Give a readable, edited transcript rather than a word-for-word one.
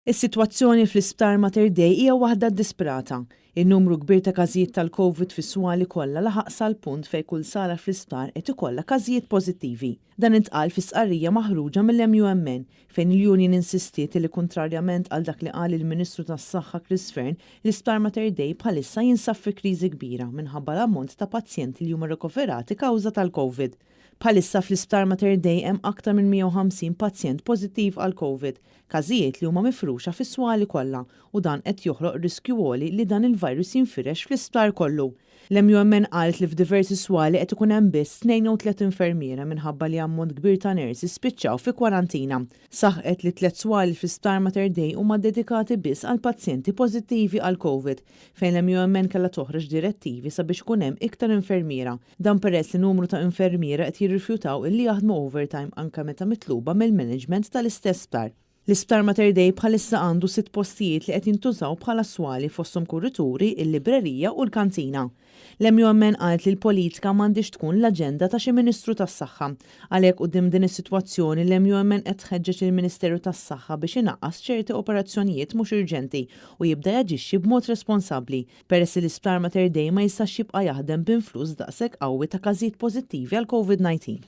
Is-sitwazzjoni fl-Isptar Mater Dei hija waħda disperata. In-numru kbir ta' każijiet tal-COVID fis-swali kollha laħaq sal-punt fejn kull sala fl-isptar qed ikollha każijiet pożittivi. Dan intqal fi sqarrija maħruġa mill-MUMN fejn il-Union insistiet li kontrarjament għal dak li qal il-Ministru tas-Saħħa Chris Fern, l-Isptar Mater Dei bħalissa jinsab fi kriżi kbira minħabba l-ammont ta' pazjenti li huma rikoverati kawża tal-COVID. Bħalissa fl-Isptar Mater Dei hemm aktar minn 150 pazjent pożittiv għal COVID, każijiet li huma mifruxa fis-swali kollha u dan qed joħloq riskju għoli li dan il-virus jinfirex fl-isptar kollu. L-MUMN qalet li f'diversi swali qed ikun hemm biss 32 infermiera minħabba li ammont kbir ta' nersi spiċċaw fi kwarantina. Saħqet li 3 swali fl-Isptar Mater Dei huma dedikati biss għal pazjenti pożittivi għal COVID fejn l-MUMN kellha toħroġ direttivi sabiex ikun hemm iktar infermiera. Dan peress li numru ta' infermiera qed jirrifjutaw illi jaħdmu overtime anke meta mitluba mill-management tal-istess sptar. L-Isptar Mater Dei bħalissa għandu 6 postijiet li qed jintużaw bħala swali fosthom kurituri, il-librerija u l-kantina. L-MUMN qalet li l-politika m'għandix tkun l-aġenda ta' xi Ministru tas-Saħħa. Għalhekk quddiem din is-sitwazzjoni l-MUMN qed tħeġġeġ il-Ministeru tas-Saħħa biex inaqqas ċerti operazzjonijiet mhux urġenti u jibda jaġixxi b'mod responsabbli peress li l-Isptar Mater Dei ma jistax jibqa' jaħdem b'influss daqshekk qawwi ta' każijiet pożittivi għal COVID-19.